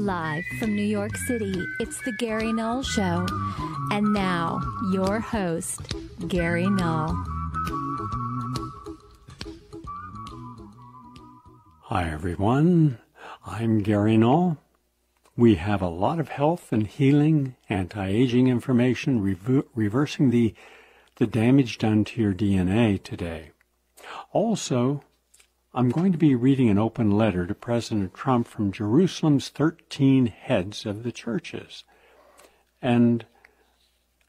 Live from New York City, it's the Gary Null Show. And now, your host, Gary Null. Hi, everyone. I'm Gary Null. We have a lot of health and healing, anti-aging information, reversing the damage done to your DNA today. Also, I'm going to be reading an open letter to President Trump from Jerusalem's 13 heads of the churches. And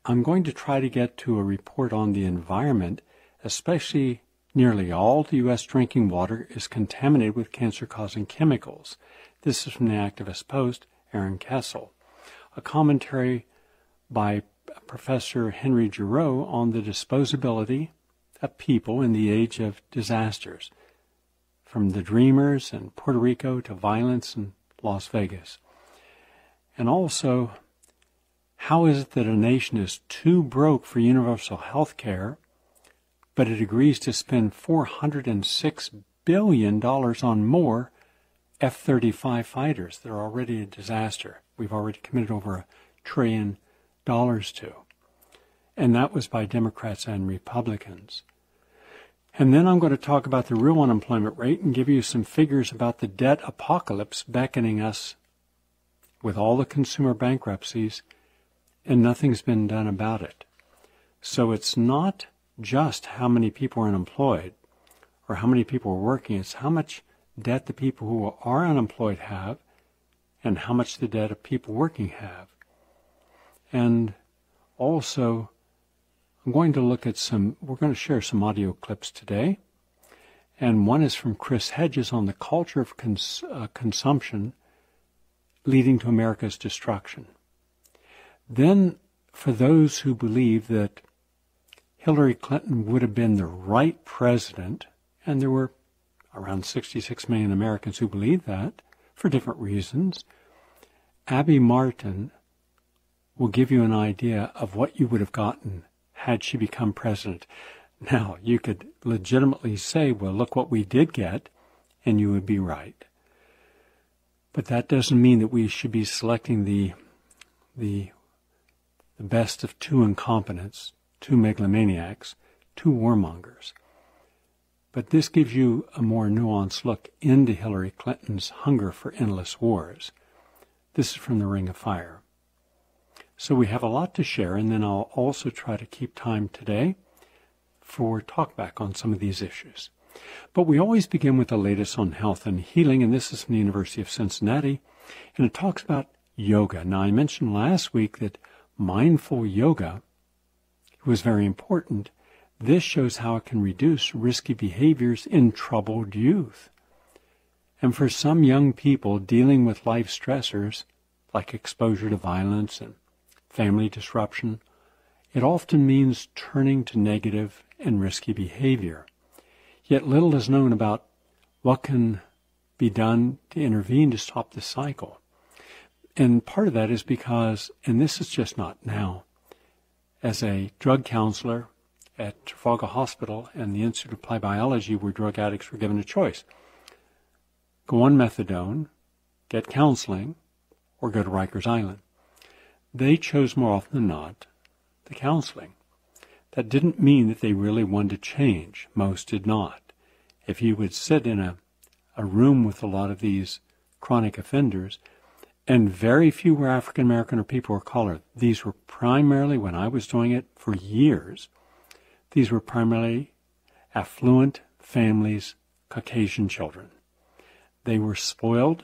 I'm going to try to get to a report on the environment, especially nearly all the U.S. drinking water is contaminated with cancer-causing chemicals. This is from the activist post, Aaron Kessel. A commentary by Professor Henry Giroux on the disposability of people in the age of disasters, from the Dreamers in Puerto Rico to violence in Las Vegas. And also, how is it that a nation is too broke for universal health care, but it agrees to spend $406 billion on more F-35 fighters that are already a disaster? We've already committed over $1 trillion to. And that was by Democrats and Republicans. And then I'm going to talk about the real unemployment rate and give you some figures about the debt apocalypse beckoning us with all the consumer bankruptcies, and nothing's been done about it. So it's not just how many people are unemployed or how many people are working, it's how much debt the people who are unemployed have and how much the debt of people working have. And also, I'm going to look at we're going to share some audio clips today. And one is from Chris Hedges on the culture of consumption leading to America's destruction. Then, for those who believe that Hillary Clinton would have been the right president, and there were around 66 million Americans who believed that for different reasons, Abby Martin will give you an idea of what you would have gotten had she become president. Now, you could legitimately say, well, look what we did get, and you would be right. But that doesn't mean that we should be selecting the best of two incompetents, two megalomaniacs, two warmongers. But this gives you a more nuanced look into Hillary Clinton's hunger for endless wars. This is from the Ring of Fire. So we have a lot to share, and then I'll also try to keep time today for talkback on some of these issues. But we always begin with the latest on health and healing, and this is from the University of Cincinnati, and it talks about yoga. Now, I mentioned last week that mindful yoga was very important. This shows how it can reduce risky behaviors in troubled youth. And for some young people dealing with life stressors, like exposure to violence and family disruption, it often means turning to negative and risky behavior. Yet little is known about what can be done to intervene to stop the cycle. And part of that is because, and this is just not now, as a drug counselor at Trafalgar Hospital and the Institute of Applied Biology, where drug addicts were given a choice: go on methadone, get counseling, or go to Rikers Island. They chose more often than not the counseling. That didn't mean that they really wanted to change. Most did not. If you would sit in a room with a lot of these chronic offenders, and very few were African American or people of color. These were primarily, when I was doing it for years, these were primarily affluent families, Caucasian children. They were spoiled.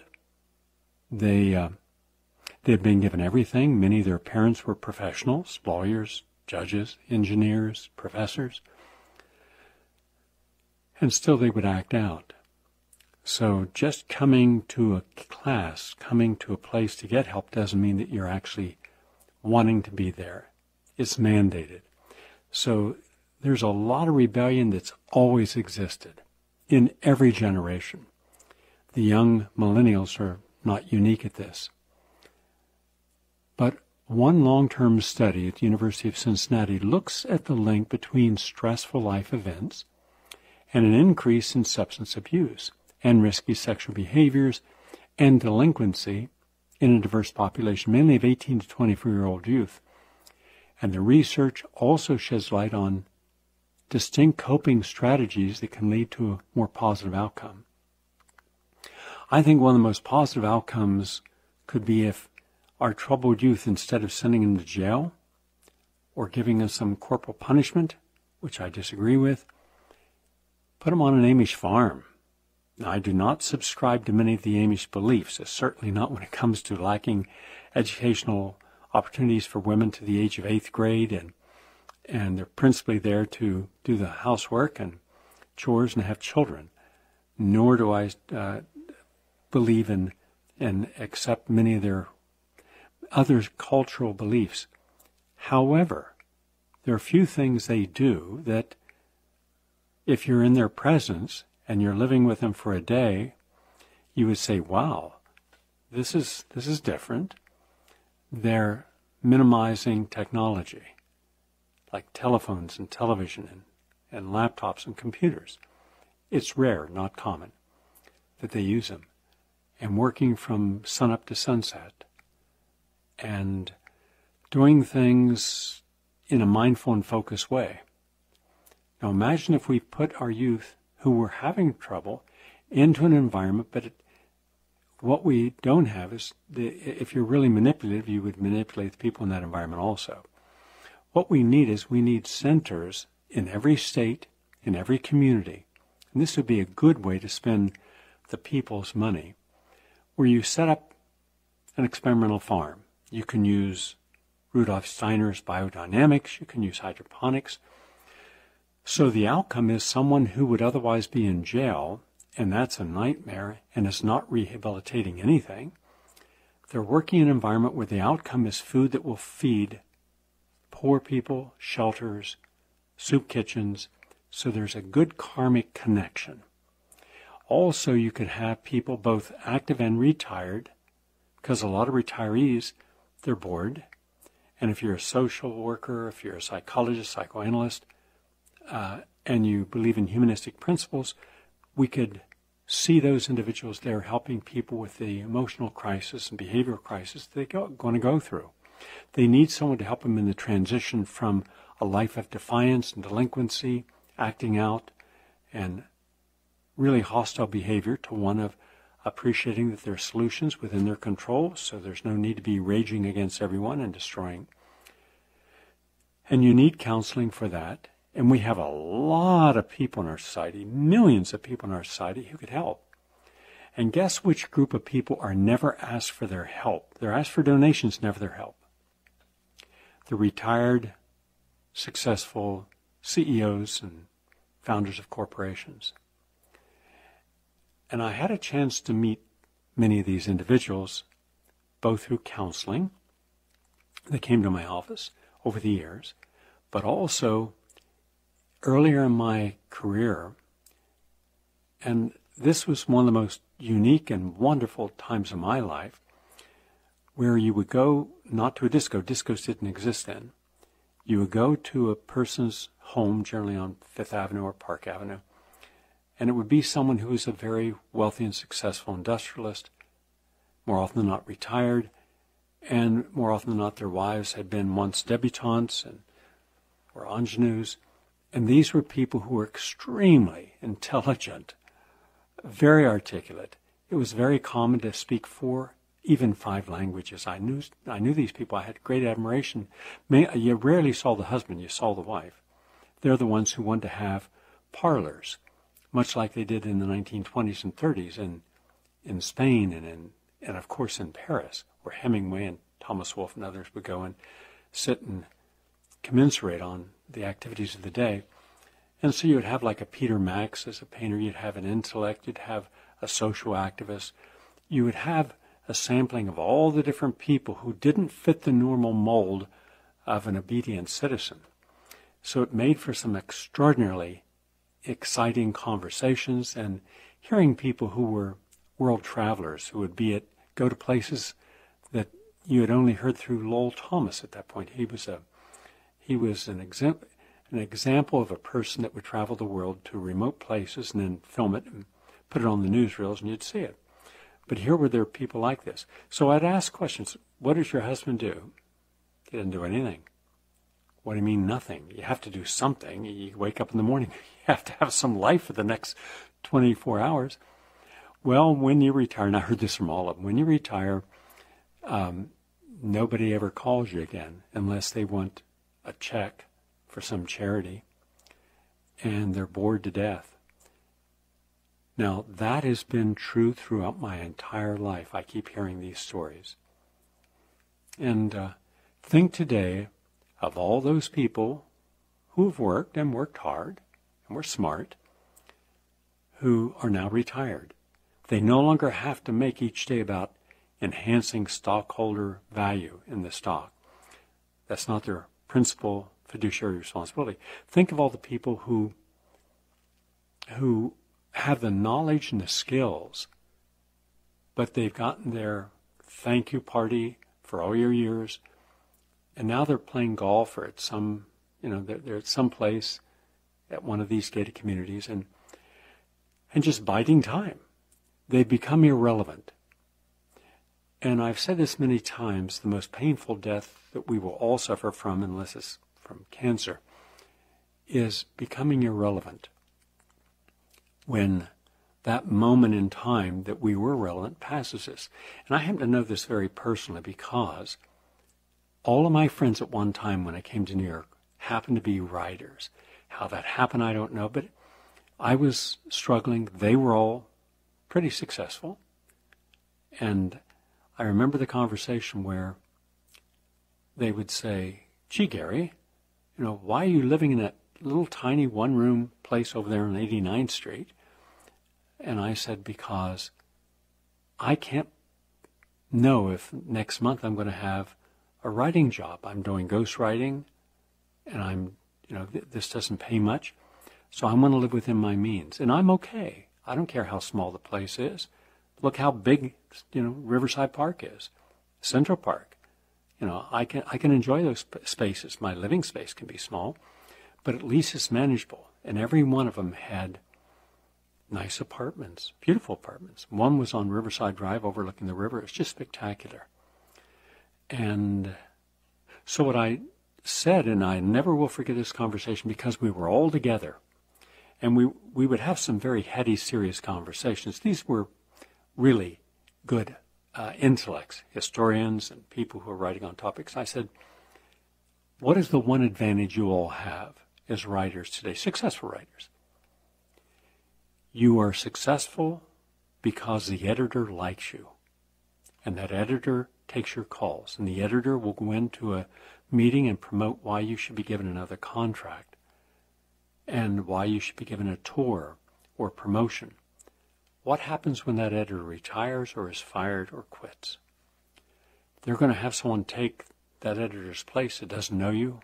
They had been given everything. Many of their parents were professionals, lawyers, judges, engineers, professors. And still they would act out. So just coming to a class, coming to a place to get help doesn't mean that you're actually wanting to be there. It's mandated. So there's a lot of rebellion that's always existed in every generation. The young millennials are not unique at this. But one long-term study at the University of Cincinnati looks at the link between stressful life events and an increase in substance abuse and risky sexual behaviors and delinquency in a diverse population, mainly of 18 to 24-year-old youth. And the research also sheds light on distinct coping strategies that can lead to a more positive outcome. I think one of the most positive outcomes could be if our troubled youth, instead of sending them to jail or giving them some corporal punishment, which I disagree with, put them on an Amish farm. Now, I do not subscribe to many of the Amish beliefs, certainly not when it comes to lacking educational opportunities for women to the age of 8th grade, and they're principally there to do the housework and chores and have children. Nor do I believe in and accept many of their other cultural beliefs. However, there are a few things they do that, if you're in their presence and you're living with them for a day, you would say, wow, this is different. They're minimizing technology, like telephones and television and laptops and computers. It's rare, not common, that they use them. And working from sunup to sunset and doing things in a mindful and focused way. Now imagine if we put our youth who were having trouble into an environment, but what we don't have is, if you're really manipulative, you would manipulate the people in that environment also. What we need centers in every state, in every community, and this would be a good way to spend the people's money, where you set up an experimental farm. You can use Rudolf Steiner's biodynamics, you can use hydroponics. So the outcome is someone who would otherwise be in jail, and that's a nightmare, and is not rehabilitating anything. They're working in an environment where the outcome is food that will feed poor people, shelters, soup kitchens, so there's a good karmic connection. Also, you could have people both active and retired, because a lot of retirees, they're bored. And if you're a social worker, if you're a psychologist, psychoanalyst, and you believe in humanistic principles, we could see those individuals there helping people with the emotional crisis and behavioral crisis they're going to go through. They need someone to help them in the transition from a life of defiance and delinquency, acting out, and really hostile behavior, to one of appreciating that there are solutions within their control, so there's no need to be raging against everyone and destroying. And you need counseling for that. And we have a lot of people in our society, millions of people in our society who could help. And guess which group of people are never asked for their help? They're asked for donations, never their help. The retired, successful CEOs and founders of corporations. And I had a chance to meet many of these individuals, both through counseling. They came to my office over the years, but also earlier in my career, and this was one of the most unique and wonderful times of my life, where you would go not to a disco. Discos didn't exist then. You would go to a person's home, generally on Fifth Avenue or Park Avenue, and it would be someone who was a very wealthy and successful industrialist, more often than not retired, and more often than not their wives had been once debutantes or ingenues. And these were people who were extremely intelligent, very articulate. It was very common to speak 4, even 5 languages. I knew these people. I had great admiration. You rarely saw the husband, you saw the wife. They're the ones who wanted to have parlors, much like they did in the 1920s and 30s in Spain and of course in Paris, where Hemingway and Thomas Wolfe and others would go and sit and commensurate on the activities of the day. And so you would have like a Peter Max as a painter, you'd have an intellect, you'd have a social activist, you would have a sampling of all the different people who didn't fit the normal mold of an obedient citizen. So it made for some extraordinarily exciting conversations, and hearing people who were world travelers, who would go to places that you had only heard through Lowell Thomas at that point. He was an example of a person that would travel the world to remote places and then film it and put it on the newsreels, and you'd see it. But here were there people like this. So I'd ask questions. What does your husband do? He doesn't do anything. What do you mean nothing? You have to do something. You wake up in the morning. You have to have some life for the next 24 hours. Well, when you retire, and I heard this from all of them, when you retire, nobody ever calls you again unless they want a check for some charity, and they're bored to death. Now, that has been true throughout my entire life. I keep hearing these stories. And think today of all those people who have worked and worked hard and were smart, who are now retired. They no longer have to make each day about enhancing stockholder value in the stock. That's not their principal fiduciary responsibility. Think of all the people who have the knowledge and the skills, but they've gotten their thank you party for all your years, and now they're playing golf or at some, they're at some place at one of these gated communities and just biding time. They become irrelevant. And I've said this many times, the most painful death that we will all suffer from, unless it's from cancer, is becoming irrelevant. When that moment in time that we were relevant passes us. And I happen to know this very personally because all of my friends at one time when I came to New York happened to be writers. How that happened, I don't know, but I was struggling. They were all pretty successful. And I remember the conversation where they would say, gee, Gary, why are you living in that little tiny one-room place over there on 89th Street? And I said, because I can't know if next month I'm going to have a writing job. I'm doing ghostwriting, and this doesn't pay much, so I'm going to live within my means. And I'm okay. I don't care how small the place is. Look how big, Riverside Park is, Central Park. I can enjoy those spaces. My living space can be small, but at least it's manageable. And every one of them had nice apartments, beautiful apartments. One was on Riverside Drive overlooking the river. It's just spectacular. And so what I said, and I never will forget this conversation because we were all together, and we would have some very heady, serious conversations. These were really good intellects, historians and people who are writing on topics. I said, what is the one advantage you all have as writers today, successful writers? You are successful because the editor likes you, and that editor takes your calls, and the editor will go into a meeting and promote why you should be given another contract and why you should be given a tour or promotion. What happens when that editor retires or is fired or quits? They're going to have someone take that editor's place that doesn't know you,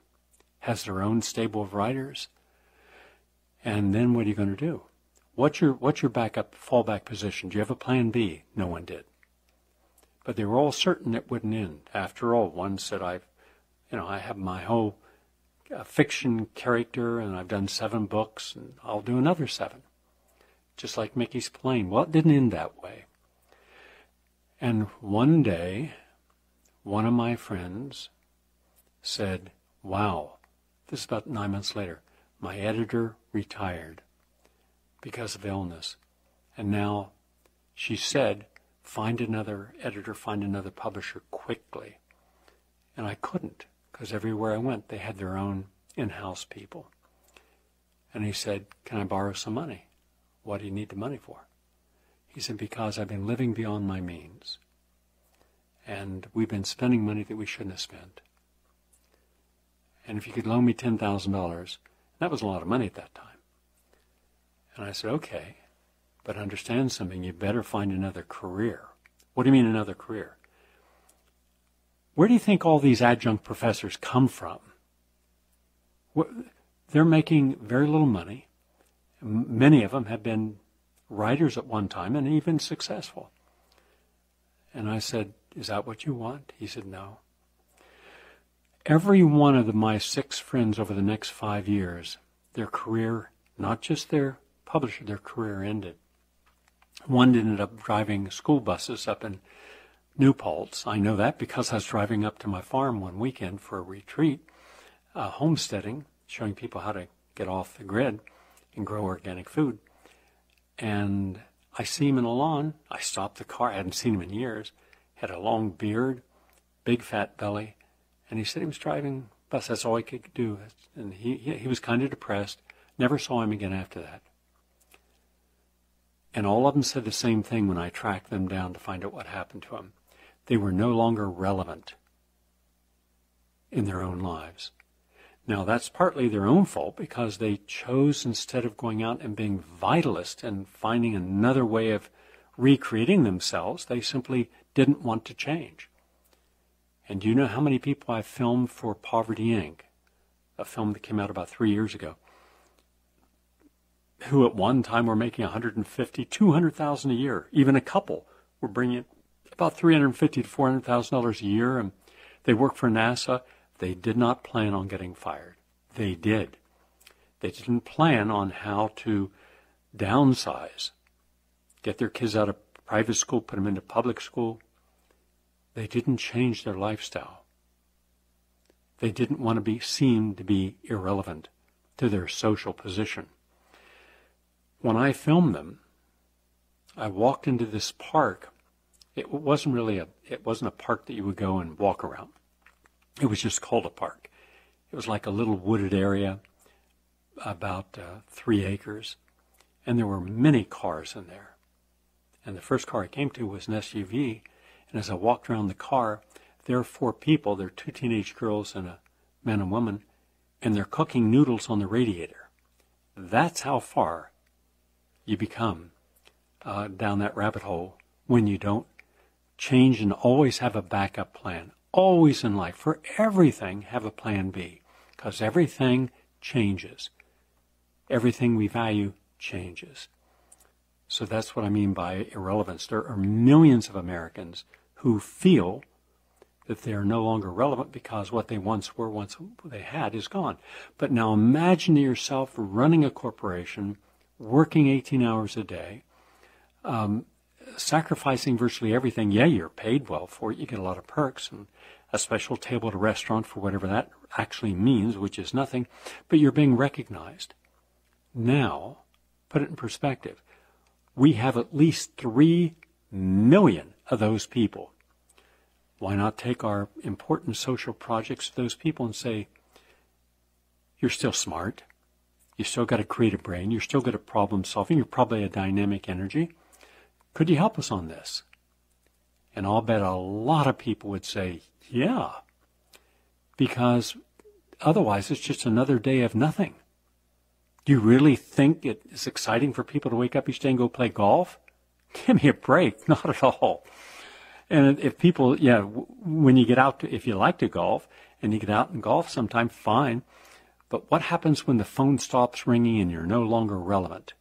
has their own stable of writers, and then what are you going to do? What's your backup, fallback position? Do you have a plan B? No one did. But they were all certain it wouldn't end. After all, one said, I have my whole fiction character, and I've done 7 books, and I'll do another 7. Just like Mickey's plane. Well, it didn't end that way. And one day, one of my friends said, wow, this is about 9 months later, my editor retired because of illness. And now, she said, find another editor, find another publisher quickly. And I couldn't, because everywhere I went, they had their own in-house people. And he said, can I borrow some money? What do you need the money for? He said, because I've been living beyond my means. And we've been spending money that we shouldn't have spent. And if you could loan me $10,000, that was a lot of money at that time. And I said, okay, but understand something, you better find another career. What do you mean another career? Where do you think all these adjunct professors come from? They're making very little money. Many of them have been writers at one time and even successful. And I said, is that what you want? He said, no. Every one of my 6 friends over the next 5 years, their career, not just their publisher, their career ended. One ended up driving school buses up in New Paltz. I know that because I was driving up to my farm one weekend for a retreat, homesteading, showing people how to get off the grid and grow organic food. And I see him in a lawn. I stopped the car. I hadn't seen him in years. Had a long beard, big fat belly. And he said he was driving bus. That's all he could do. And he was kind of depressed. Never saw him again after that. And all of them said the same thing when I tracked them down to find out what happened to them. They were no longer relevant in their own lives. Now, that's partly their own fault because they chose, instead of going out and being vitalist and finding another way of recreating themselves, they simply didn't want to change. And do you know how many people I've filmed for Poverty Inc., a film that came out about 3 years ago, who at one time were making $150,000, $200,000 a year. Even a couple were bringing about $350,000 to $400,000 a year, and they work for NASA. They did not plan on getting fired. They did. They didn't plan on how to downsize, get their kids out of private school, put them into public school. They didn't change their lifestyle. They didn't want to be seen to be irrelevant to their social position. When I filmed them, I walked into this park. It wasn't a park that you would go and walk around. It was just called a park. It was like a little wooded area, about 3 acres, and there were many cars in there. And the first car I came to was an SUV, and as I walked around the car, there are 4 people. There are 2 teenage girls and a man and woman, and they're cooking noodles on the radiator. That's how far you become down that rabbit hole when you don't change and always have a backup plan. Always in life, for everything, have a plan B, because everything changes. Everything we value changes. So that's what I mean by irrelevance. There are millions of Americans who feel that they are no longer relevant because what they once were, once they had, is gone. But now imagine yourself running a corporation, working 18 hours a day, sacrificing virtually everything. Yeah, you're paid well for it. You get a lot of perks and a special table at a restaurant for whatever that actually means, which is nothing, but you're being recognized. Now, put it in perspective. We have at least 3 million of those people. Why not take our important social projects to those people and say, you're still smart, you still got a creative brain, you're still good at problem solving, you're probably a dynamic energy. Could you help us on this? And I'll bet a lot of people would say, yeah, because otherwise it's just another day of nothing. Do you really think it is exciting for people to wake up each day and go play golf? Give me a break. Not at all. And if people, when you get out, if you like to golf and you get out and golf sometime, fine. But what happens when the phone stops ringing and you're no longer relevant?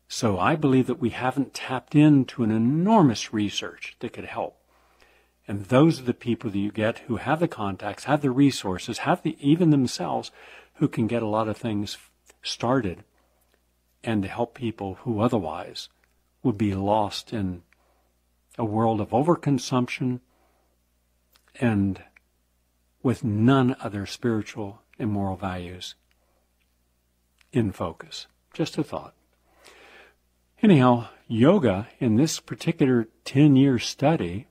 So I believe that we haven't tapped into an enormous research that could help. And those are the people that you get who have the contacts, have the resources, even themselves, who can get a lot of things started and to help people who otherwise would be lost in a world of overconsumption and with none of their spiritual and moral values in focus. Just a thought. Anyhow, yoga in this particular 10-year study,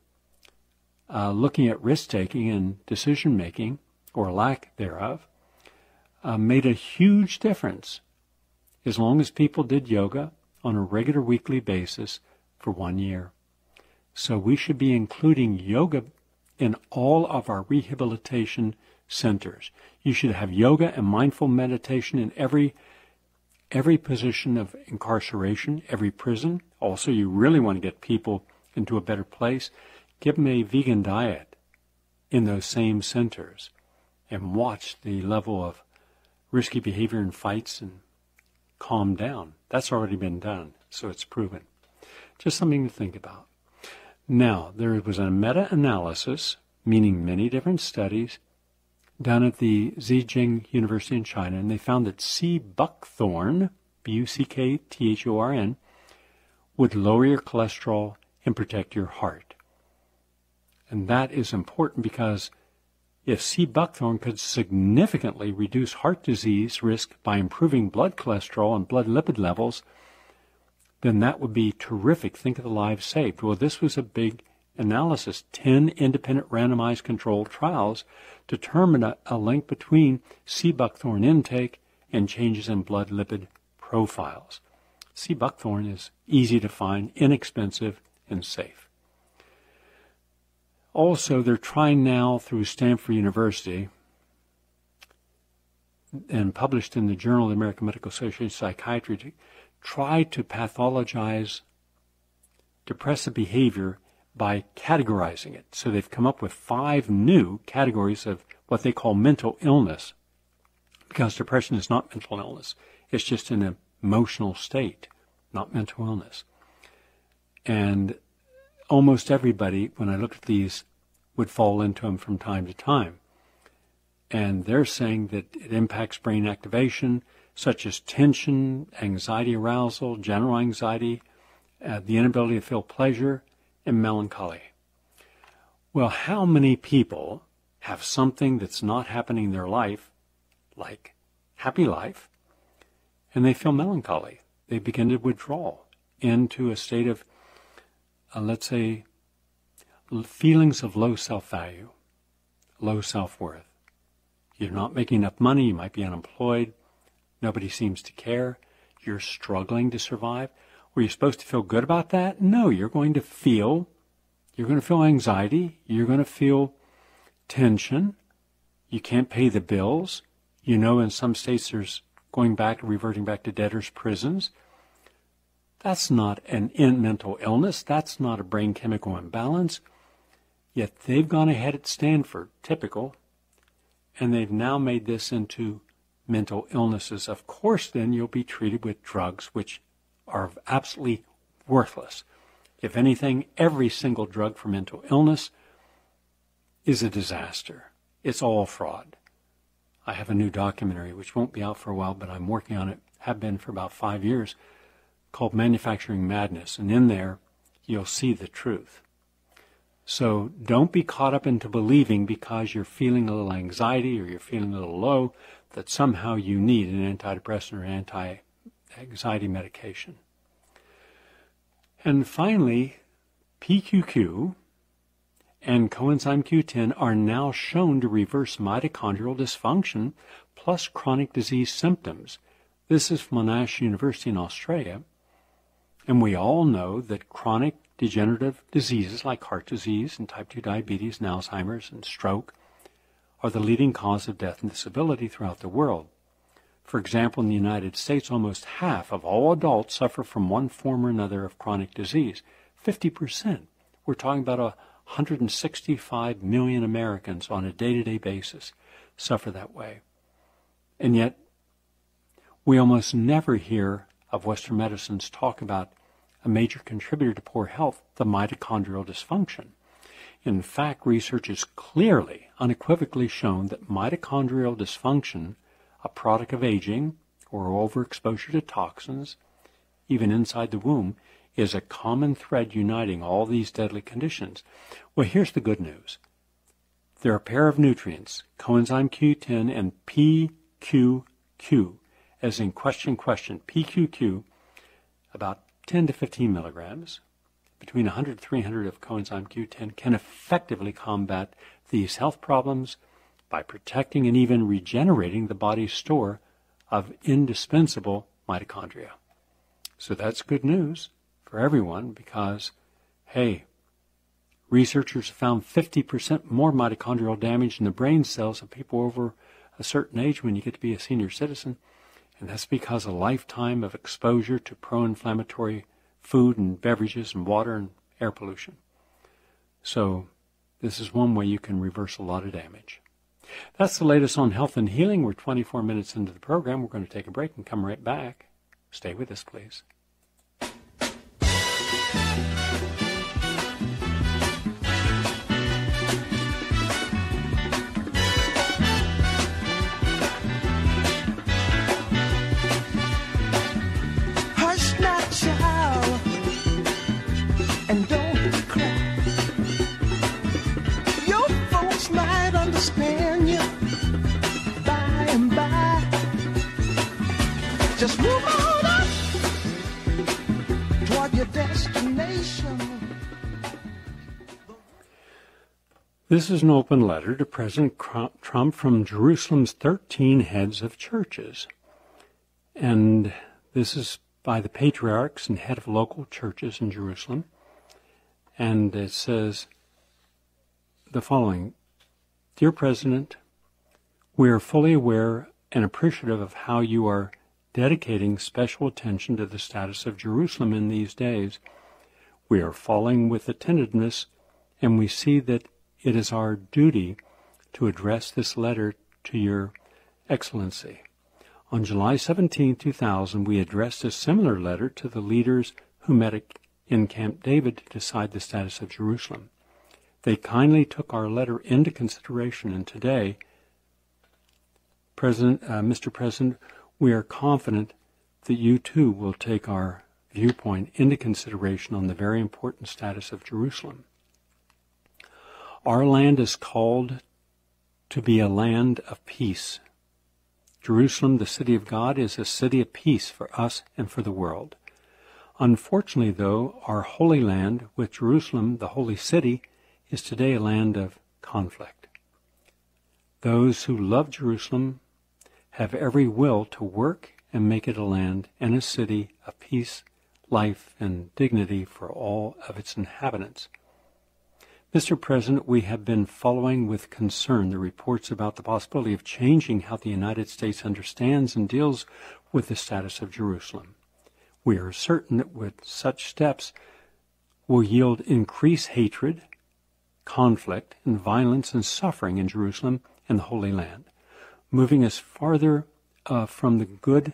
looking at risk-taking and decision-making, or lack thereof, made a huge difference as long as people did yoga on a regular weekly basis for 1 year. So we should be including yoga in all of our rehabilitation centers. You should have yoga and mindful meditation in every position of incarceration, every prison. Also, you really want to get people into a better place. Give them a vegan diet in those same centers and watch the level of risky behavior in fights and calm down. That's already been done, so it's proven. Just something to think about. Now, there was a meta-analysis, meaning many different studies, done at the Zhejiang University in China, and they found that C. buckthorn, Buckthorn, would lower your cholesterol and protect your heart. And that is important because if sea buckthorn could significantly reduce heart disease risk by improving blood cholesterol and blood lipid levels, then that would be terrific. Think of the lives saved. Well, this was a big analysis. 10 independent randomized controlled trials determined a link between sea buckthorn intake and changes in blood lipid profiles. Sea buckthorn is easy to find, inexpensive, and safe. Also, they're trying now through Stanford University and published in the Journal of the American Medical Association of Psychiatry to try to pathologize depressive behavior by categorizing it. So they've come up with 5 new categories of what they call mental illness, because depression is not mental illness. It's just an emotional state, not mental illness. And almost everybody, when I looked at these, would fall into them from time to time. And they're saying that it impacts brain activation, such as tension, anxiety arousal, general anxiety, the inability to feel pleasure, and melancholy. Well, how many people have something that's not happening in their life, like happy life, and they feel melancholy? They begin to withdraw into a state of, let's say, feelings of low self-value, low self-worth. You're not making enough money, you might be unemployed, nobody seems to care, you're struggling to survive. Were you supposed to feel good about that? No, you're going to feel anxiety, you're going to feel tension, you can't pay the bills. You know, in some states there's reverting back to debtors' prisons. That's not an mental illness, that's not a brain chemical imbalance. Yet they've gone ahead at Stanford, typical, and they've now made this into mental illnesses. Of course, then you'll be treated with drugs which are absolutely worthless. If anything, every single drug for mental illness is a disaster. It's all fraud. I have a new documentary, which won't be out for a while, but I'm working on it, have been for about 5 years, called Manufacturing Madness. And in there, you'll see the truth. So don't be caught up into believing because you're feeling a little anxiety or you're feeling a little low that somehow you need an antidepressant or anti-anxiety medication. And finally, PQQ and coenzyme Q10 are now shown to reverse mitochondrial dysfunction plus chronic disease symptoms. This is from Monash University in Australia. And we all know that chronic degenerative diseases like heart disease and type 2 diabetes and Alzheimer's and stroke are the leading cause of death and disability throughout the world. For example, in the United States, almost half of all adults suffer from one form or another of chronic disease. 50%. We're talking about 165 million Americans on a day-to-day basis suffer that way. And yet, we almost never hear of Western medicines talk about a major contributor to poor health, the mitochondrial dysfunction. In fact, research has clearly, unequivocally shown that mitochondrial dysfunction, a product of aging or overexposure to toxins, even inside the womb, is a common thread uniting all these deadly conditions. Well, here's the good news. There are a pair of nutrients, coenzyme Q10 and PQQ, as in question, PQQ, about 10 to 15 milligrams, between 100 and 300 of coenzyme Q10 can effectively combat these health problems by protecting and even regenerating the body's store of indispensable mitochondria. So that's good news for everyone because, hey, researchers have found 50% more mitochondrial damage in the brain cells of people over a certain age when you get to be a senior citizen. And that's because a lifetime of exposure to pro-inflammatory food and beverages and water and air pollution. So this is one way you can reverse a lot of damage. That's the latest on health and healing. We're 24 minutes into the program. We're going to take a break and come right back. Stay with us, please. Hush not, child. and don't cry. Your folks might understand you by and by. Just move on up toward your destination. This is an open letter to President Trump from Jerusalem's 13 heads of churches. And this is by the patriarchs and head of local churches in Jerusalem. And it says the following: Dear President, we are fully aware and appreciative of how you are dedicating special attention to the status of Jerusalem in these days. We are following with attentiveness, and we see that it is our duty to address this letter to Your Excellency. On July 17, 2000, we addressed a similar letter to the leaders who met in Camp David to decide the status of Jerusalem. They kindly took our letter into consideration, and today, Mr. President, we are confident that you too will take our viewpoint into consideration on the very important status of Jerusalem. Our land is called to be a land of peace. Jerusalem, the city of God, is a city of peace for us and for the world. Unfortunately, though, our holy land, with Jerusalem, the holy city, is today a land of conflict. Those who love Jerusalem have every will to work and make it a land and a city of peace, life, and dignity for all of its inhabitants. Mr. President, we have been following with concern the reports about the possibility of changing how the United States understands and deals with the status of Jerusalem. We are certain that with such steps will yield increased hatred, conflict, and violence and suffering in Jerusalem and the Holy Land, moving us farther from the good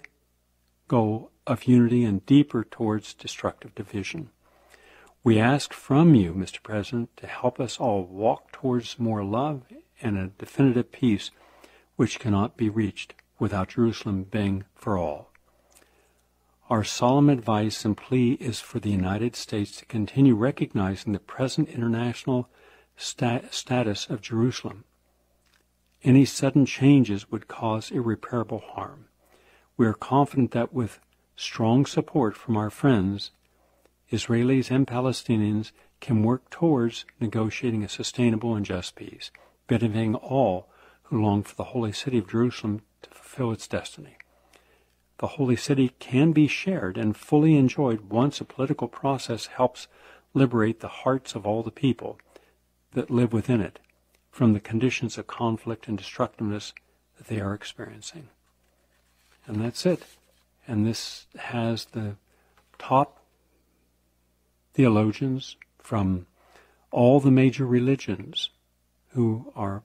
goal of unity and deeper towards destructive division. We ask from you, Mr. President, to help us all walk towards more love and a definitive peace which cannot be reached without Jerusalem being for all. Our solemn advice and plea is for the United States to continue recognizing the present international status of Jerusalem. Any sudden changes would cause irreparable harm. We are confident that with strong support from our friends, Israelis and Palestinians can work towards negotiating a sustainable and just peace, benefiting all who long for the holy city of Jerusalem to fulfill its destiny. The holy city can be shared and fully enjoyed once a political process helps liberate the hearts of all the people that live within it from the conditions of conflict and destructiveness that they are experiencing. And that's it. And this has the top theologians from all the major religions who are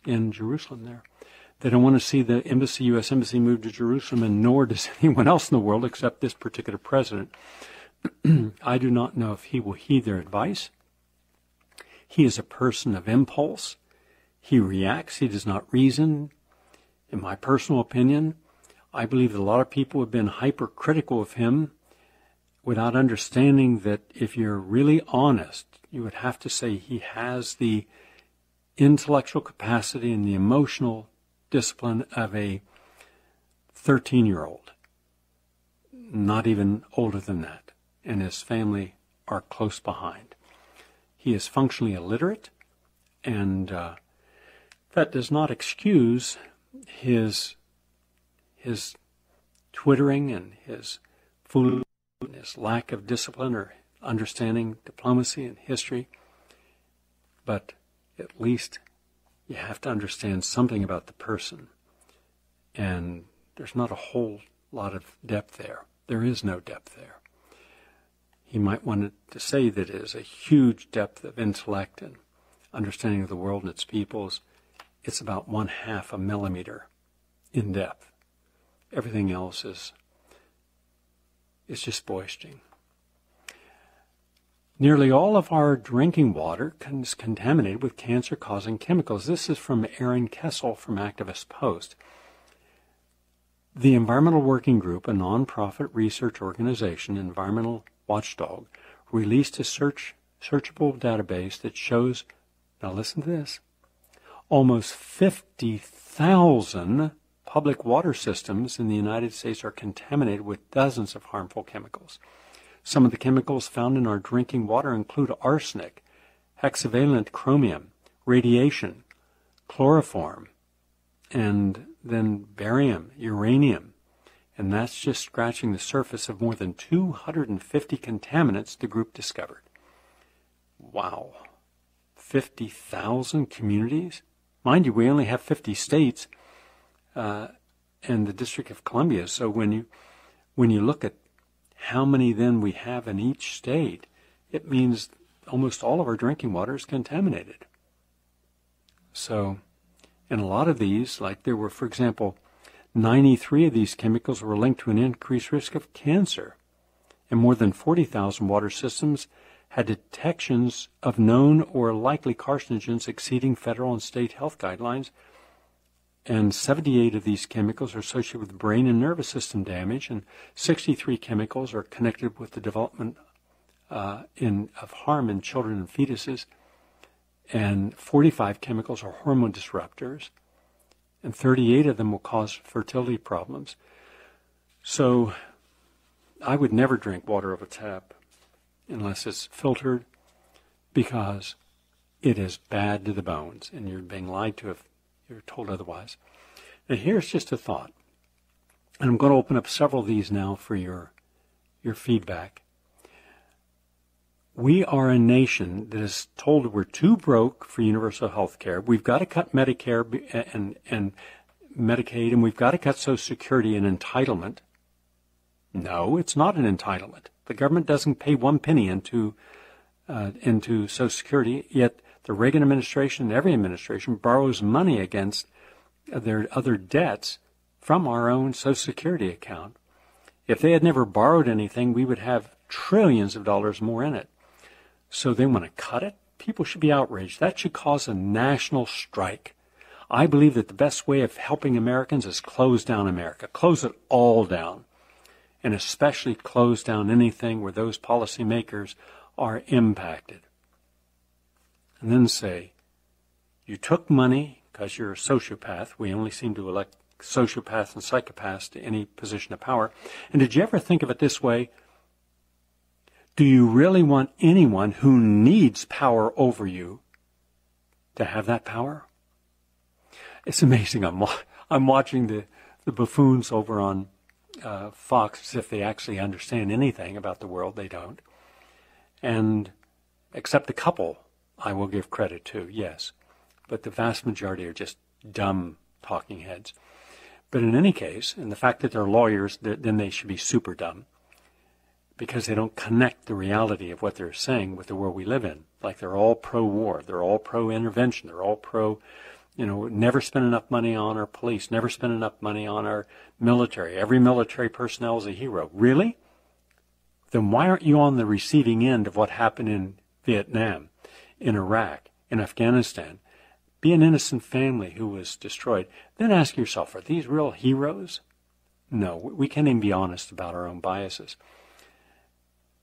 in Jerusalem there. They don't want to see the U.S. Embassy move to Jerusalem, and nor does anyone else in the world except this particular president. I do not know if he will heed their advice. He is a person of impulse. He reacts. He does not reason. In my personal opinion, I believe that a lot of people have been hypercritical of him without understanding that if you're really honest, you would have to say he has the intellectual capacity and the emotional discipline of a 13-year-old, not even older than that, and his family are close behind. He is functionally illiterate, and that does not excuse his twittering and his foolish, his lack of discipline or understanding diplomacy and history. But at least you have to understand something about the person. And there's not a whole lot of depth there. There is no depth there. He might want to say that it is a huge depth of intellect and understanding of the world and its peoples. It's about 1/2 a millimeter in depth. Everything else is just boasting. Nearly all of our drinking water is contaminated with cancer-causing chemicals. This is from Aaron Kessel from Activist Post. The Environmental Working Group, a nonprofit research organization, environmental watchdog, released a searchable database that shows, now listen to this, almost 50,000 public water systems in the United States are contaminated with dozens of harmful chemicals. Some of the chemicals found in our drinking water include arsenic, hexavalent chromium, radiation, chloroform, and then barium, uranium. And that's just scratching the surface of more than 250 contaminants the group discovered. Wow. 50,000 communities? Mind you, we only have 50 states and the District of Columbia. So when you look at how many then we have in each state, it means almost all of our drinking water is contaminated. So, and a lot of these, like there were, for example, 93 of these chemicals were linked to an increased risk of cancer, and more than 40,000 water systems had detections of known or likely carcinogens exceeding federal and state health guidelines, and 78 of these chemicals are associated with brain and nervous system damage, and 63 chemicals are connected with the development of harm in children and fetuses, and 45 chemicals are hormone disruptors, and 38 of them will cause fertility problems. So I would never drink water off a tap unless it's filtered, because it is bad to the bones, and you're being lied to if you're told otherwise. Now here's just a thought, and I'm going to open up several of these now for your feedback. We are a nation that is told we're too broke for universal health care. We've got to cut Medicare and Medicaid, and we've got to cut Social Security and entitlement. No, it's not an entitlement. The government doesn't pay one penny into Social Security, yet the Reagan administration and every administration borrows money against their other debts from our own Social Security account. If they had never borrowed anything, we would have trillions of dollars more in it. So they want to cut it? People should be outraged. That should cause a national strike. I believe that the best way of helping Americans is close down America. Close it all down. And especially close down anything where those policymakers are impacted. And then say, you took money because you're a sociopath. We only seem to elect sociopaths and psychopaths to any position of power. And did you ever think of it this way? Do you really want anyone who needs power over you to have that power? It's amazing. I'm watching the buffoons over on Fox as if they actually understand anything about the world. They don't. And except a couple I will give credit to, yes. But the vast majority are just dumb talking heads. But in any case, and the fact that they're lawyers, then they should be super dumb, because they don't connect the reality of what they're saying with the world we live in. Like they're all pro-war, they're all pro-intervention, they're all pro, never spend enough money on our police, never spend enough money on our military. Every military personnel is a hero. Really? Then why aren't you on the receiving end of what happened in Vietnam, in Iraq, in Afghanistan? Be an innocent family who was destroyed. Then ask yourself, are these real heroes? No, we can't even be honest about our own biases.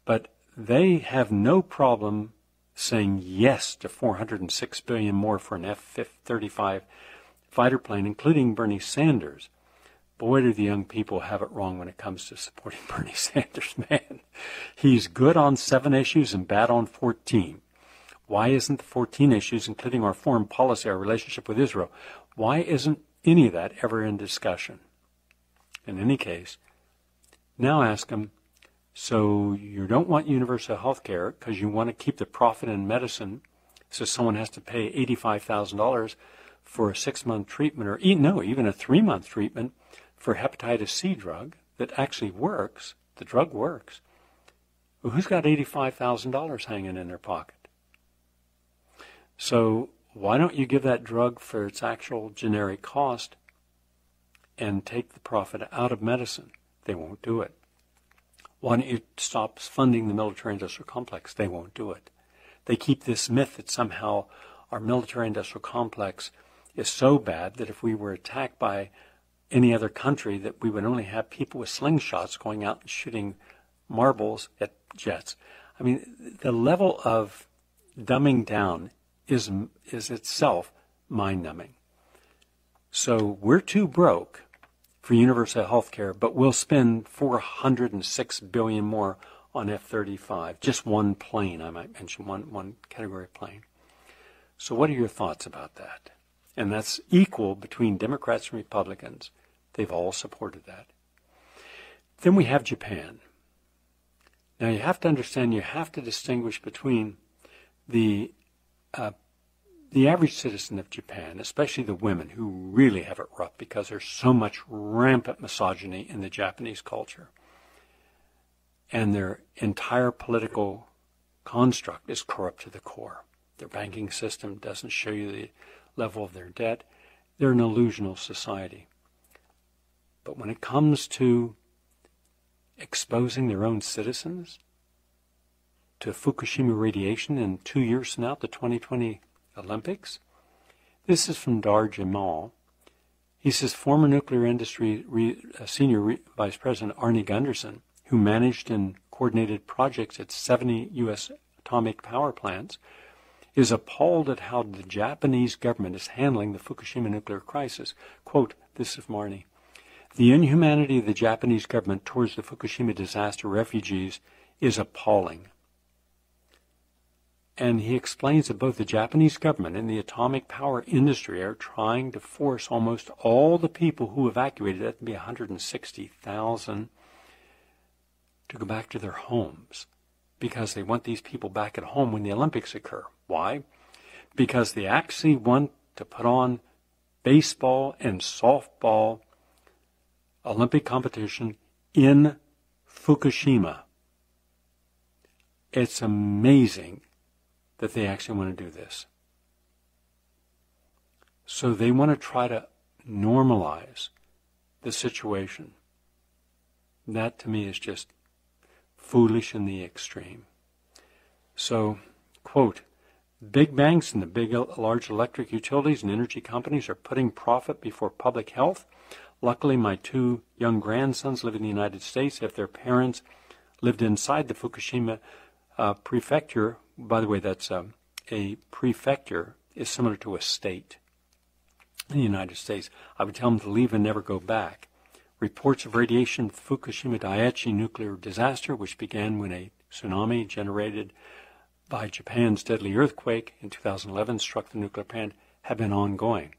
But they have no problem saying yes to $406 billion more for an F-35 fighter plane, including Bernie Sanders. Boy, do the young people have it wrong when it comes to supporting Bernie Sanders, man. He's good on 7 issues and bad on 14. Why isn't the 14 issues, including our foreign policy, our relationship with Israel, why isn't any of that ever in discussion? In any case, now ask him, so you don't want universal health care because you want to keep the profit in medicine, so someone has to pay $85,000 for a 6-month treatment, or even a 3-month treatment for hepatitis C drug that actually works. The drug works. Well, who's got $85,000 hanging in their pocket? So why don't you give that drug for its actual generic cost and take the profit out of medicine? They won't do it. Why don't you stop funding the military-industrial complex? They won't do it. They keep this myth that somehow our military-industrial complex is so bad that if we were attacked by any other country, that we would only have people with slingshots going out and shooting marbles at jets. I mean, the level of dumbing down is itself mind-numbing. So we're too broke for universal health care, but we'll spend $406 billion more on F-35, just one plane, I might mention, one category plane. So what are your thoughts about that? And that's equal between Democrats and Republicans. They've all supported that. Then we have Japan. Now you have to understand, you have to distinguish between the average citizen of Japan, especially the women who really have it rough because there's so much rampant misogyny in the Japanese culture. And their entire political construct is corrupt to the core. Their banking system doesn't show you the level of their debt. They're an illusional society. But when it comes to exposing their own citizens to Fukushima radiation in 2 years from now, the 2020 Olympics, this is from Dar Jamal. He says former nuclear industry senior vice president Arnie Gunderson, who managed and coordinated projects at 70 U.S. atomic power plants, is appalled at how the Japanese government is handling the Fukushima nuclear crisis. Quote, this is Marnie. The inhumanity of the Japanese government towards the Fukushima disaster refugees is appalling. And he explains that both the Japanese government and the atomic power industry are trying to force almost all the people who evacuated, that would be 160,000, to go back to their homes because they want these people back at home when the Olympics occur. Why? Because they actually want to put on baseball and softball Olympic competition in Fukushima. It's amazing that they actually want to do this. So they want to try to normalize the situation. That to me is just foolish in the extreme. So, quote, big banks and the big large electric utilities and energy companies are putting profit before public health. Luckily, my 2 young grandsons live in the United States. If their parents lived inside the Fukushima prefecture, by the way, that's a prefecture is similar to a state in the United States, I would tell them to leave and never go back. Reports of radiation from Fukushima Daiichi nuclear disaster, which began when a tsunami generated by Japan's deadly earthquake in 2011 struck the nuclear plant, have been ongoing.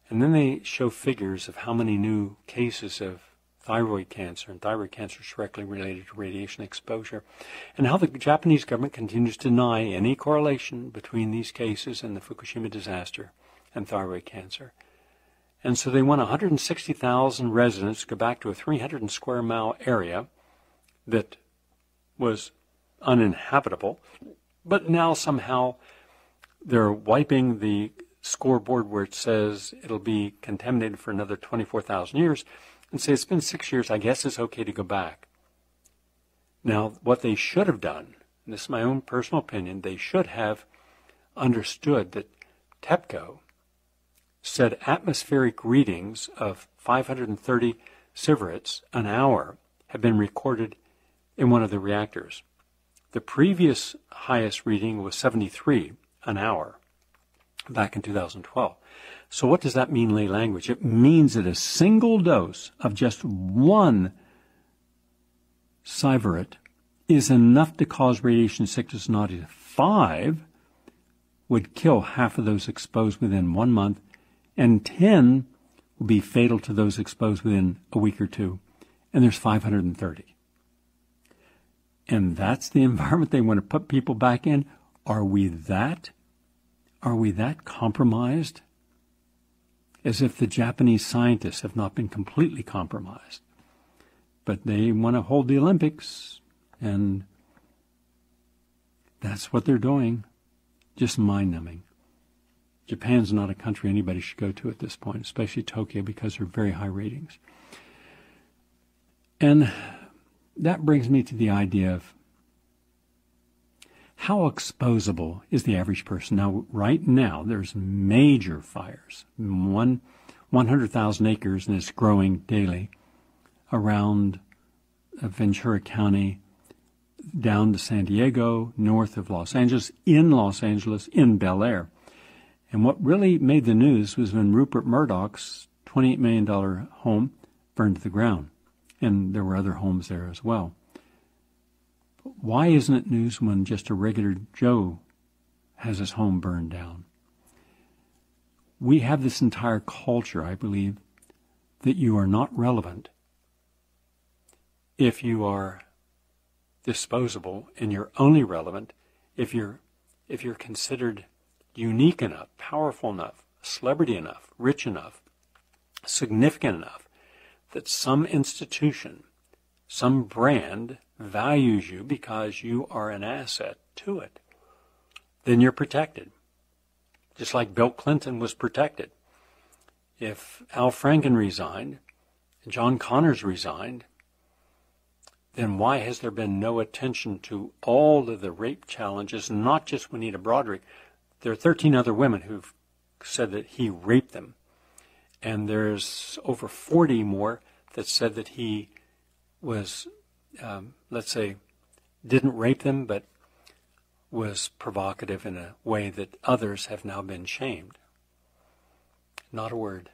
And then they show figures of how many new cases of thyroid cancer and thyroid cancer is directly related to radiation exposure, and how the Japanese government continues to deny any correlation between these cases and the Fukushima disaster and thyroid cancer. And so they want 160,000 residents to go back to a 300 square mile area that was uninhabitable, but now somehow they're wiping the scoreboard where it says it'll be contaminated for another 24,000 years and say it's been 6 years, I guess it's okay to go back. Now, what they should have done, and this is my own personal opinion, they should have understood that TEPCO said atmospheric readings of 530 sieverts an hour have been recorded in one of the reactors. The previous highest reading was 73 an hour back in 2012. So what does that mean, lay language? It means that a single dose of just 1 sievert is enough to cause radiation sickness naughty. 5 would kill half of those exposed within 1 month, and 10 will be fatal to those exposed within a week or 2. And there's 530. And that's the environment they want to put people back in. Are we that compromised? As if the Japanese scientists have not been completely compromised. But they want to hold the Olympics, and that's what they're doing. Just mind-numbing. Japan's not a country anybody should go to at this point, especially Tokyo, because they're very high ratings. And that brings me to the idea of how exposable is the average person? Now, right now, there's major fires, 100,000 acres, and it's growing daily, around Ventura County down to San Diego, north of Los Angeles, in Bel Air. And what really made the news was when Rupert Murdoch's $28 million home burned to the ground. And there were other homes there as well. But why isn't it news when just a regular Joe has his home burned down? We have this entire culture, I believe, that you are not relevant if you are disposable, and you're only relevant if you're considered unique enough, powerful enough, celebrity enough, rich enough, significant enough that some institution, some brand values you because you are an asset to it. Then you're protected. Just like Bill Clinton was protected. If Al Franken resigned, and John Connors resigned, then why has there been no attention to all of the rape challenges, not just Juanita Broaddrick? There are 13 other women who've said that he raped them. And there's over 40 more that said that he was, let's say, didn't rape them, but was provocative in a way that others have now been shamed. Not a word.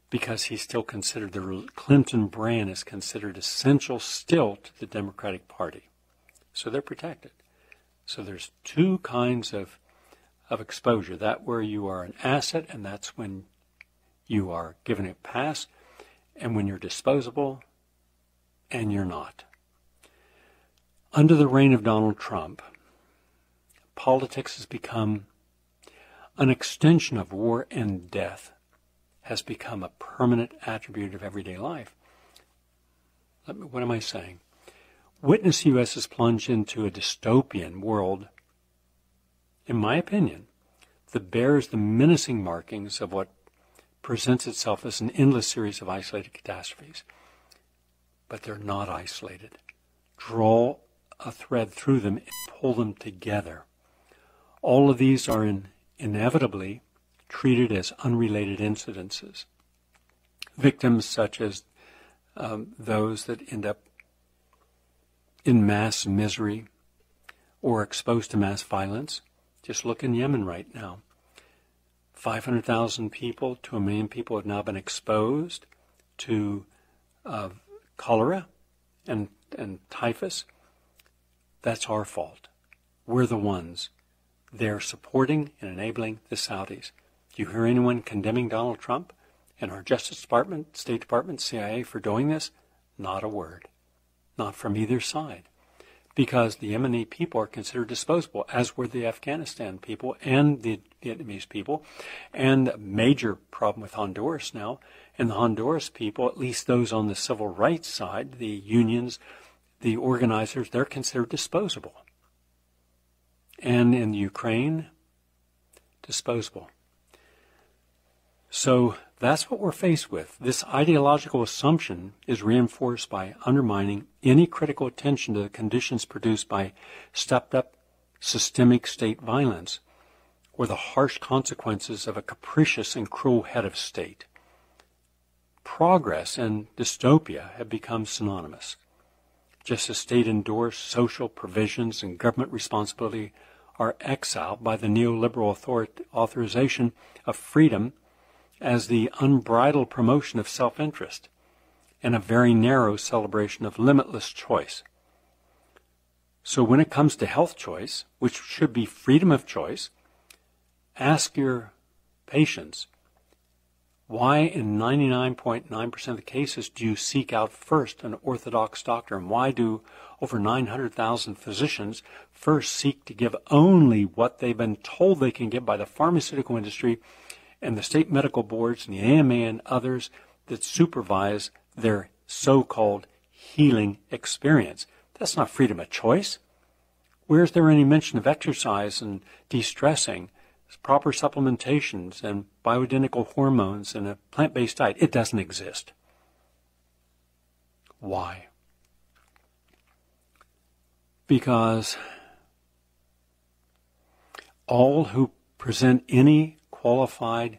Because he's still considered, the Clinton brand is considered essential still to the Democratic Party. So they're protected. So there's two kinds of exposure. That where you are an asset, and that's when you are given a pass, and when you're disposable, and you're not. Under the reign of Donald Trump, politics has become an extension of war and death, has become a permanent attribute of everyday life. What am I saying? Witness U.S. has plunged into a dystopian world, in my opinion, that bears the menacing markings of what presents itself as an endless series of isolated catastrophes. But they're not isolated. Draw a thread through them and pull them together. All of these are inevitably treated as unrelated incidences. Victims such as those that end up in mass misery or exposed to mass violence. Just look in Yemen right now. 500,000 people to 1 million people have now been exposed to cholera and typhus. That's our fault. We're the ones. They're supporting and enabling the Saudis. Do you hear anyone condemning Donald Trump and our Justice Department, State Department, CIA for doing this? Not a word. Not from either side. Because the Yemeni people are considered disposable, as were the Afghanistan people and the Vietnamese people. And a major problem with Honduras now. And the Honduras people, at least those on the civil rights side, the unions, the organizers, they're considered disposable. And in Ukraine, disposable. So that's what we're faced with. This ideological assumption is reinforced by undermining any critical attention to the conditions produced by stepped-up systemic state violence or the harsh consequences of a capricious and cruel head of state. Progress and dystopia have become synonymous. Just as state-endorsed social provisions and government responsibility are exiled by the neoliberal authorization of freedom as the unbridled promotion of self-interest and a very narrow celebration of limitless choice. So when it comes to health choice, which should be freedom of choice, ask your patients, why in 99.9% of the cases do you seek out first an orthodox doctor? And why do over 900,000 physicians first seek to give only what they've been told they can give by the pharmaceutical industry and the state medical boards and the AMA and others that supervise their so-called healing experience? That's not freedom of choice. Where's there any mention of exercise and de-stressing, proper supplementations and bioidentical hormones and a plant-based diet? It doesn't exist. Why? Because all who present any qualified,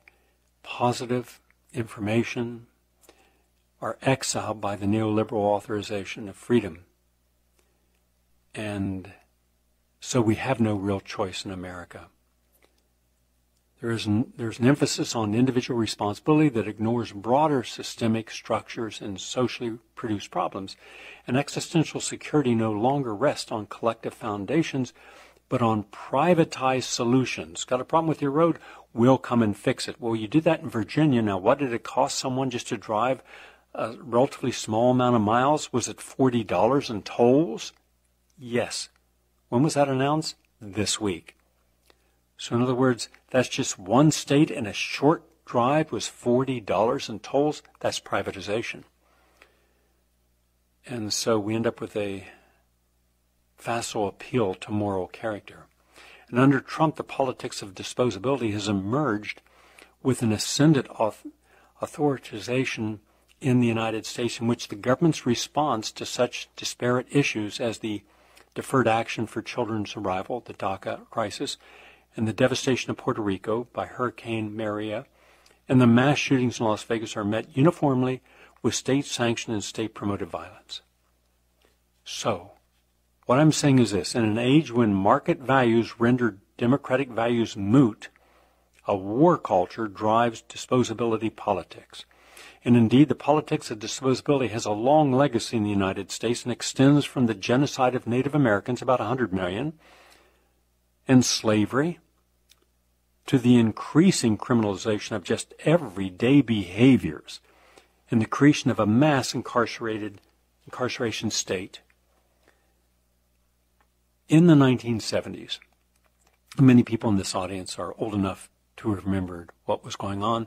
positive information are exiled by the neoliberal authorization of freedom And so we have no real choice in America. There's an emphasis on individual responsibility that ignores broader systemic structures and socially produced problems. And existential security no longer rests on collective foundations, but on privatized solutions. Got a problem with your road? We'll come and fix it. Well, you did that in Virginia. Now, what did it cost someone just to drive a relatively small amount of miles? Was it $40 in tolls? Yes. When was that announced? This week. So in other words, that's just one state, and a short drive was $40 in tolls. That's privatization. And so we end up with a facile appeal to moral character. And under Trump, the politics of disposability has emerged with an ascendant authorization in the United States, in which the government's response to such disparate issues as the deferred action for children's arrival, the DACA crisis, and the devastation of Puerto Rico by Hurricane Maria, and the mass shootings in Las Vegas are met uniformly with state-sanctioned and state-promoted violence. So, what I'm saying is this: in an age when market values render democratic values moot, a war culture drives disposability politics. And indeed, the politics of disposability has a long legacy in the United States and extends from the genocide of Native Americans, about 100 million, and slavery, to the increasing criminalization of just everyday behaviors and the creation of a mass incarceration state. In the 1970s, many people in this audience are old enough to have remembered what was going on.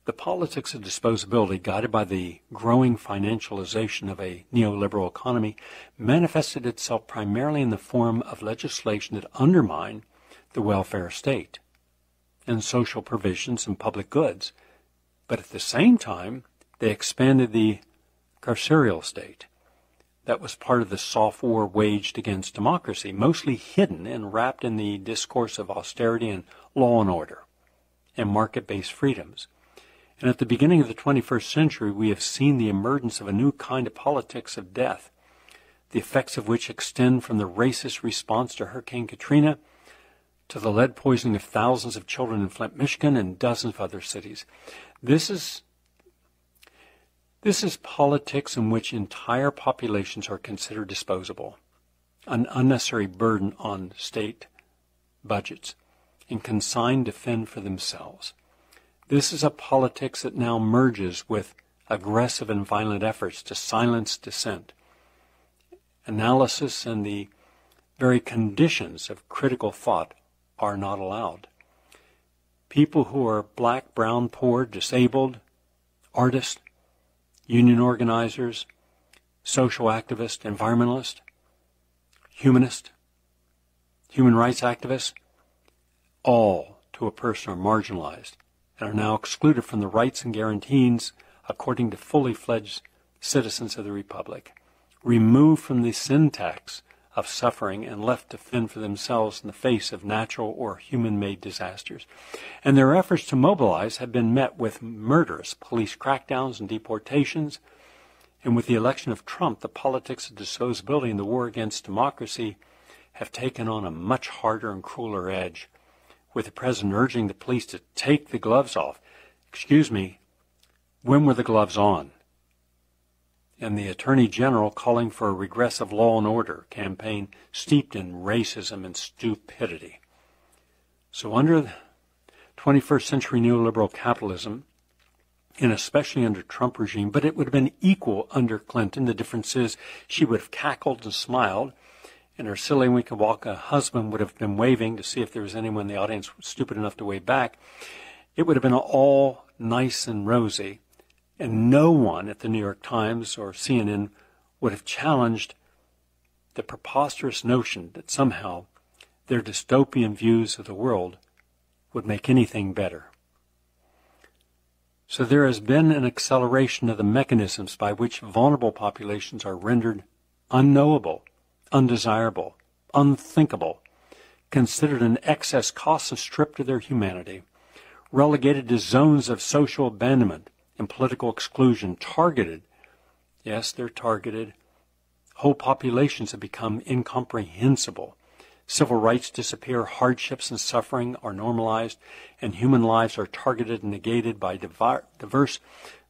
The politics of disposability, guided by the growing financialization of a neoliberal economy, manifested itself primarily in the form of legislation that undermined the welfare state and social provisions and public goods. But at the same time, they expanded the carceral state. That was part of the soft war waged against democracy, mostly hidden and wrapped in the discourse of austerity and law and order and market-based freedoms. And at the beginning of the 21st century, we have seen the emergence of a new kind of politics of death, the effects of which extend from the racist response to Hurricane Katrina to the lead poisoning of thousands of children in Flint, Michigan, and dozens of other cities. This is politics in which entire populations are considered disposable, an unnecessary burden on state budgets, and consigned to fend for themselves. This is a politics that now merges with aggressive and violent efforts to silence dissent. Analysis and the very conditions of critical thought are not allowed. People who are black, brown, poor, disabled, artists, union organizers, social activists, environmentalists, humanists, human rights activists, all to a person are marginalized and are now excluded from the rights and guarantees according to fully fledged citizens of the Republic, removed from the syntax of suffering and left to fend for themselves in the face of natural or human-made disasters. And their efforts to mobilize have been met with murderous police crackdowns and deportations. And with the election of Trump, the politics of disposability and the war against democracy have taken on a much harder and crueler edge, with the president urging the police to take the gloves off. Excuse me, when were the gloves on? And the Attorney General calling for a regressive law and order campaign steeped in racism and stupidity. So under the 21st century neoliberal capitalism, and especially under Trump regime, but it would have been equal under Clinton. The difference is she would have cackled and smiled, and her silly Wicca husband would have been waving to see if there was anyone in the audience stupid enough to wave back. It would have been all nice and rosy. And no one at the New York Times or CNN would have challenged the preposterous notion that somehow their dystopian views of the world would make anything better. So there has been an acceleration of the mechanisms by which vulnerable populations are rendered unknowable, undesirable, unthinkable, considered an excess cost and stripped of their humanity, relegated to zones of social abandonment and political exclusion, targeted, yes, they're targeted, Whole populations have become incomprehensible. Civil rights disappear, hardships and suffering are normalized, and human lives are targeted and negated by diverse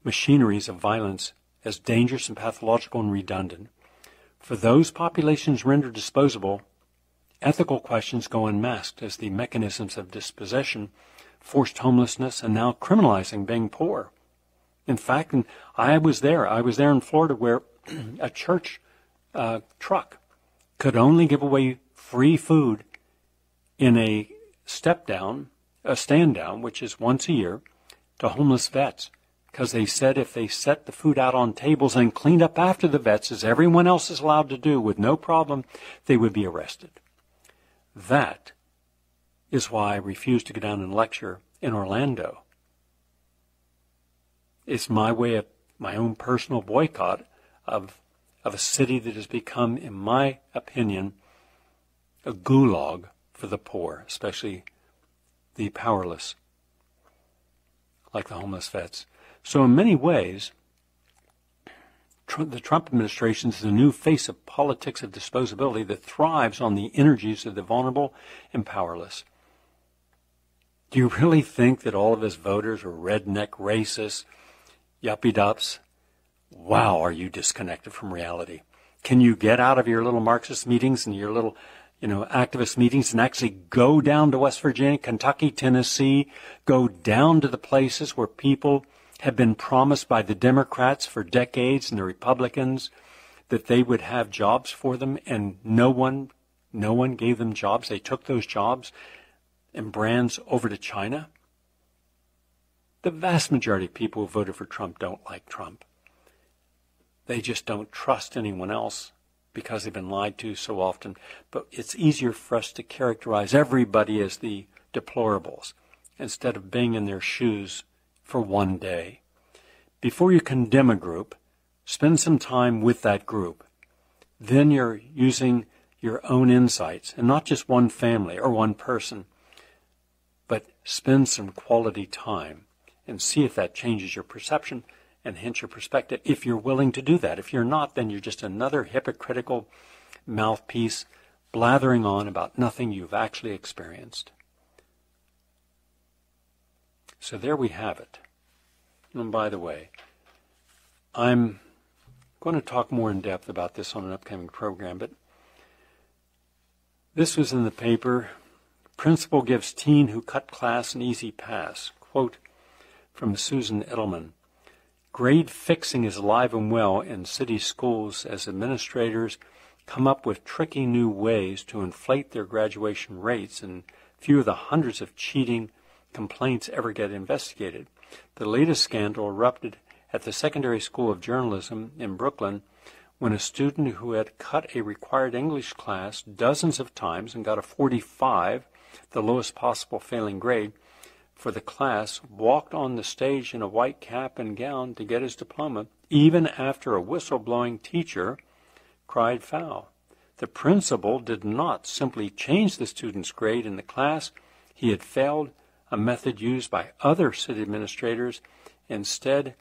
machineries of violence as dangerous and pathological and redundant. For those populations rendered disposable, ethical questions go unmasked as the mechanisms of dispossession, forced homelessness, and now criminalizing being poor. In fact, and I was there in Florida where a church truck could only give away free food in a stand down, which is once a year, to homeless vets. Because they said if they set the food out on tables and cleaned up after the vets, as everyone else is allowed to do with no problem, they would be arrested. That is why I refused to go down and lecture in Orlando. It's my way of my own personal boycott of a city that has become, in my opinion, a gulag for the poor, especially the powerless, like the homeless vets. So in many ways, the Trump administration is the new face of politics of disposability that thrives on the energies of the vulnerable and powerless. Do you really think that all of his voters are redneck racists, yuppie-dups? Wow, are you disconnected from reality? Can you get out of your little Marxist meetings and your little activist meetings and actually go down to West Virginia, Kentucky, Tennessee, go down to the places where people have been promised by the Democrats for decades and the Republicans that they would have jobs for them, and no one gave them jobs. They took those jobs and brands over to China. The vast majority of people who voted for Trump don't like Trump. They just don't trust anyone else because they've been lied to so often. But it's easier for us to characterize everybody as the deplorables instead of being in their shoes for one day. Before you condemn a group, spend some time with that group. Then you're using your own insights, and not just one family or one person, but spend some quality time and see if that changes your perception and hence your perspective, if you're willing to do that. If you're not, then you're just another hypocritical mouthpiece blathering on about nothing you've actually experienced. So there we have it. And by the way, I'm going to talk more in depth about this on an upcoming program, but this was in the paper. Principal gives teen who cut class an easy pass. Quote from Susan Edelman. Grade fixing is alive and well in city schools as administrators come up with tricky new ways to inflate their graduation rates, and few of the hundreds of cheating complaints ever get investigated. The latest scandal erupted at the Secondary School of Journalism in Brooklyn when a student who had cut a required English class dozens of times and got a 45, the lowest possible failing grade, for the class, walked on the stage in a white cap and gown to get his diploma, even after a whistleblowing teacher cried foul. The principal did not simply change the student's grade in the class. He had failed, a method used by other city administrators, instead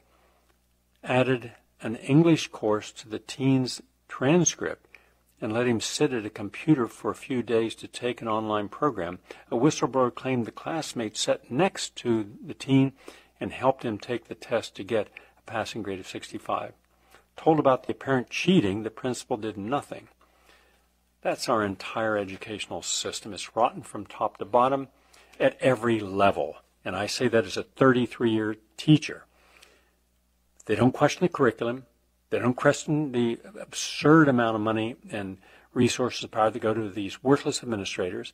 added an English course to the teen's transcript and let him sit at a computer for a few days to take an online program. A whistleblower claimed the classmate sat next to the teen and helped him take the test to get a passing grade of 65. Told about the apparent cheating, the principal did nothing. That's our entire educational system. It's rotten from top to bottom at every level. And I say that as a 33-year teacher. They don't question the curriculum. They don't question the absurd amount of money and resources and power that go to these worthless administrators.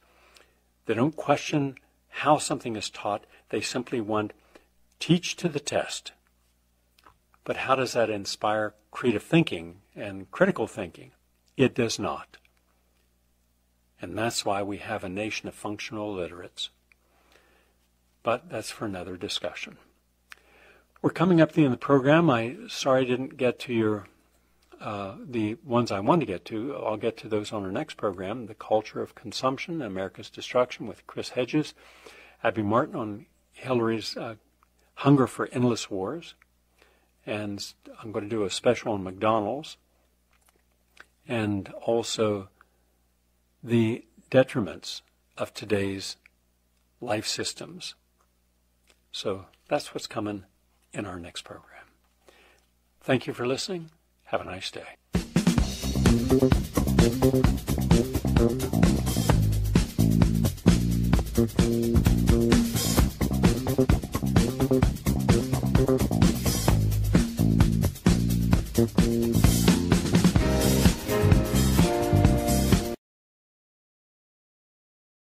They don't question how something is taught. They simply want teach to the test. But how does that inspire creative thinking and critical thinking? It does not. And that's why we have a nation of functional illiterates. But that's for another discussion. We're coming up to the end of the program. Sorry I didn't get to your the ones I wanted to get to. I'll get to those on our next program. The Culture of Consumption, America's Destruction with Chris Hedges, Abby Martin on Hillary's Hunger for Endless Wars. And I'm going to do a special on McDonald's. and also the detriments of today's life systems. So that's what's coming in our next program. Thank you for listening. Have a nice day.